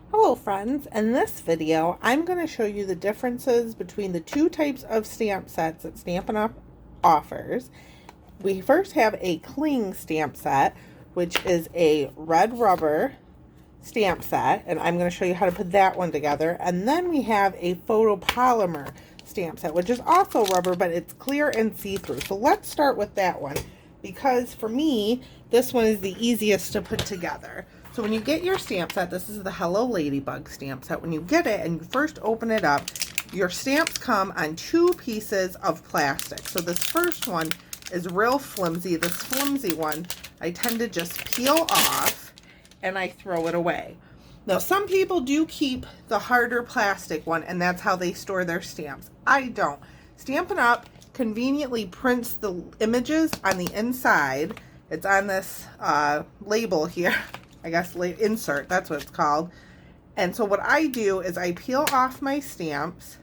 Hello friends, in this video I'm going to show you the differences between the two types of stamp sets that Stampin' Up offers. We first have a cling stamp set, which is a red rubber stamp set, and I'm going to show you how to put that one together. And then we have a photopolymer stamp set, which is also rubber, but it's clear and see-through. So let's start with that one, because for me this one is the easiest to put together. So when you get your stamp set, this is the Hello Ladybug stamp set. When you get it and you first open it up, your stamps come on two pieces of plastic. So this first one is real flimsy. This flimsy one I tend to just peel off and I throw it away. Now some people do keep the harder plastic one, and that's how they store their stamps. I don't. Stampin' Up conveniently prints the images on the inside. It's on this label here. I guess insert, that's what it's called. And so what I do is I peel off my stamps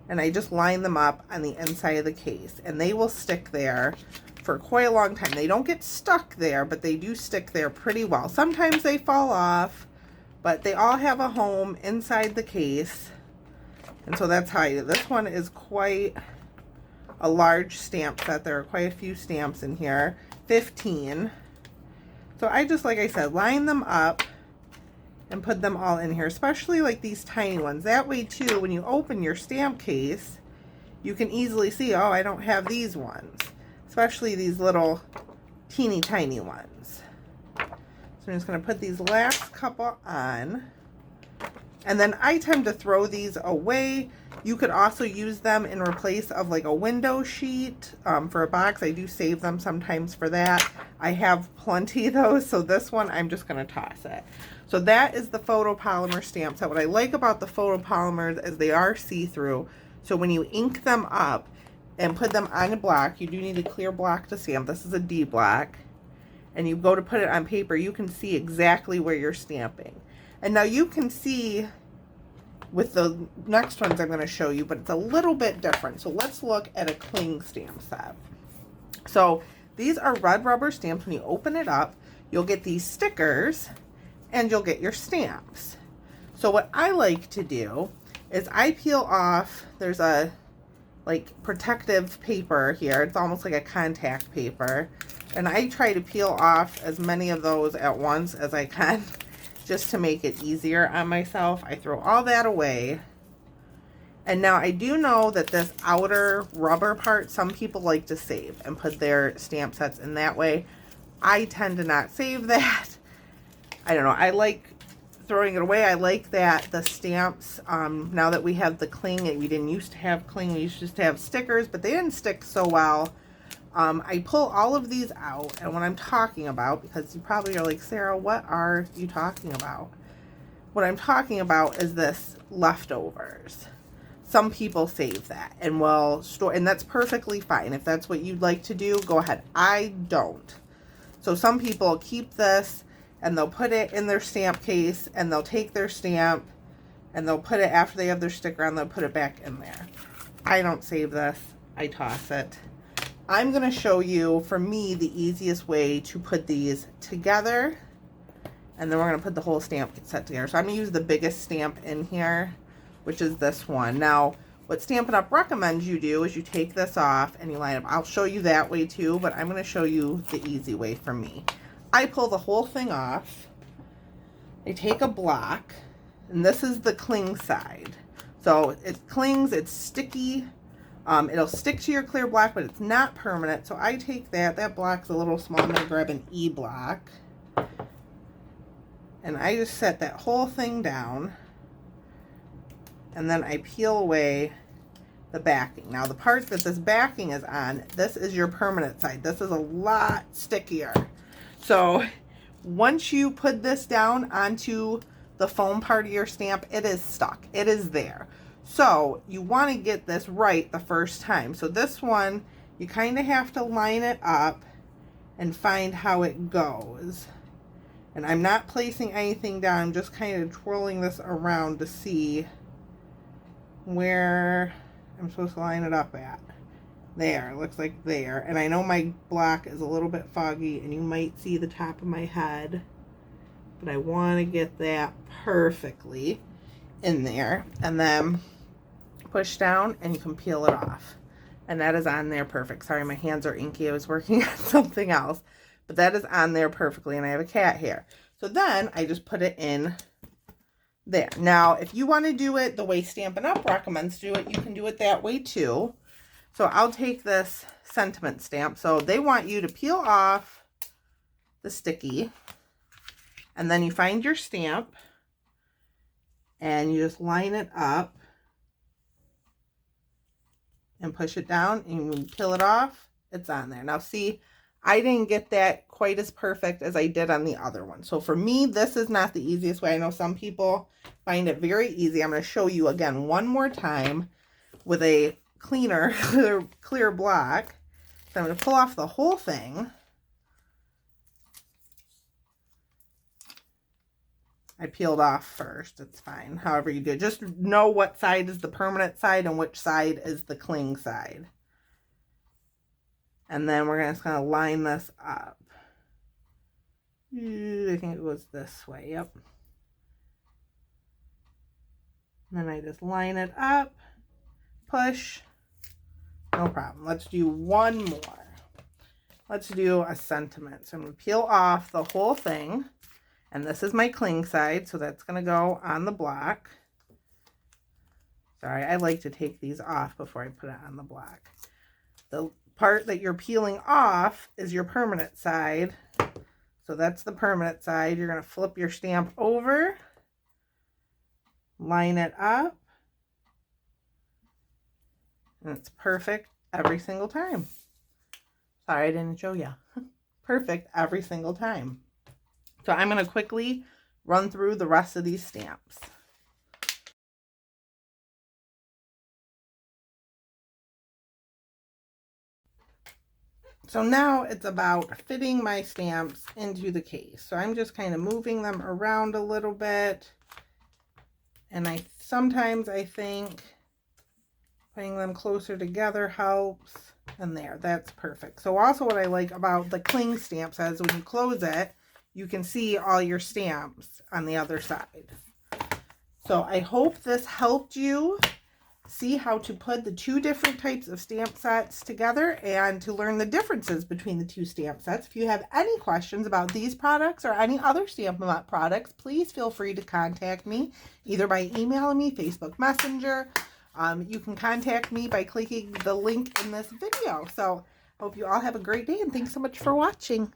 and I just line them up on the inside of the case, and they will stick there for quite a long time. They don't get stuck there, but they do stick there pretty well. Sometimes they fall off, but they all have a home inside the case. And so that's how I do. This one is quite a large stamp set. There are quite a few stamps in here, 15. So I just, like I said, line them up and put them all in here, especially like these tiny ones. That way too, when you open your stamp case, you can easily see, oh, I don't have these ones, especially these little teeny tiny ones. So I'm just going to put these last couple on, and then I tend to throw these away. You could also use them in replace of like a window sheet for a box. I do save them sometimes for that. I have plenty of those, so this one I'm just going to toss it. So that is the photopolymer stamp set. What I like about the photopolymers is they are see-through. So when you ink them up and put them on a block, you do need a clear block to stamp. This is a D block. And you go to put it on paper, you can see exactly where you're stamping. And now you can see with the next ones I'm going to show you, but it's a little bit different. So let's look at a cling stamp set. So these are red rubber stamps. When you open it up, you'll get these stickers and you'll get your stamps. So what I like to do is I peel off, there's a like protective paper here. It's almost like a contact paper. And I try to peel off as many of those at once as I can, just to make it easier on myself. I throw all that away. And now I do know that this outer rubber part, some people like to save and put their stamp sets in that way. I tend to not save that. I don't know. I like throwing it away. I like that the stamps, now that we have the cling, and we didn't used to have cling, we used to have stickers, but they didn't stick so well. I pull all of these out, and what I'm talking about, because you probably are like, Sarah, what are you talking about? What I'm talking about is this leftovers. Some people save that and will store, and that's perfectly fine. If that's what you'd like to do, go ahead. I don't. So some people keep this and they'll put it in their stamp case, and they'll take their stamp and they'll put it, after they have their sticker on, they'll put it back in there. I don't save this. I toss it. I'm going to show you, for me, the easiest way to put these together, and then we're going to put the whole stamp set together. So I'm going to use the biggest stamp in here, which is this one. Now, what Stampin' Up recommends you do is you take this off and you line up. I'll show you that way too, but I'm going to show you the easy way for me. I pull the whole thing off. I take a block, and this is the cling side. So it clings, it's sticky. It'll stick to your clear block, but it's not permanent. So I take that. That block's a little small. I'm going to grab an E block. And I just set that whole thing down. And then I peel away the backing. Now the part that this backing is on, this is your permanent side. This is a lot stickier. So once you put this down onto the foam part of your stamp, it is stuck. It is there. So you want to get this right the first time. So this one, you kind of have to line it up and find how it goes. And I'm not placing anything down. I'm just kind of twirling this around to see where I'm supposed to line it up at. There, it looks like there. And I know my block is a little bit foggy and you might see the top of my head, but I want to get that perfectly in there, and then push down and you can peel it off. And that is on there perfect. Sorry, my hands are inky. I was working on something else. But that is on there perfectly, and I have a cat hair. So then I just put it in there. Now, if you want to do it the way Stampin' Up! Recommends do it, you can do it that way too. So I'll take this sentiment stamp. So they want you to peel off the sticky, and then you find your stamp, and you just line it up and push it down, and when you peel it off, it's on there. Now see, I didn't get that quite as perfect as I did on the other one. So for me, this is not the easiest way. I know some people find it very easy. I'm going to show you again one more time with a cleaner, clear block. So I'm going to pull off the whole thing. I peeled off first. It's fine. However you do it. Just know what side is the permanent side and which side is the cling side. And then we're just going to line this up. I think it was this way. Yep. And then I just line it up. Push. No problem. Let's do one more. Let's do a sentiment. So I'm going to peel off the whole thing. And this is my cling side, so that's going to go on the block. Sorry, I like to take these off before I put it on the block. The part that you're peeling off is your permanent side. So that's the permanent side. You're going to flip your stamp over, line it up, and it's perfect every single time. Sorry, I didn't show you. Perfect every single time. So I'm going to quickly run through the rest of these stamps. So now it's about fitting my stamps into the case. So I'm just kind of moving them around a little bit. And sometimes I think putting them closer together helps. And there, that's perfect. So also what I like about the cling stamps is when you close it, you can see all your stamps on the other side. So I hope this helped you see how to put the two different types of stamp sets together and to learn the differences between the two stamp sets. If you have any questions about these products or any other Stampin' Up! Products, please feel free to contact me either by emailing me, Facebook Messenger. You can contact me by clicking the link in this video. So hope you all have a great day, and thanks so much for watching.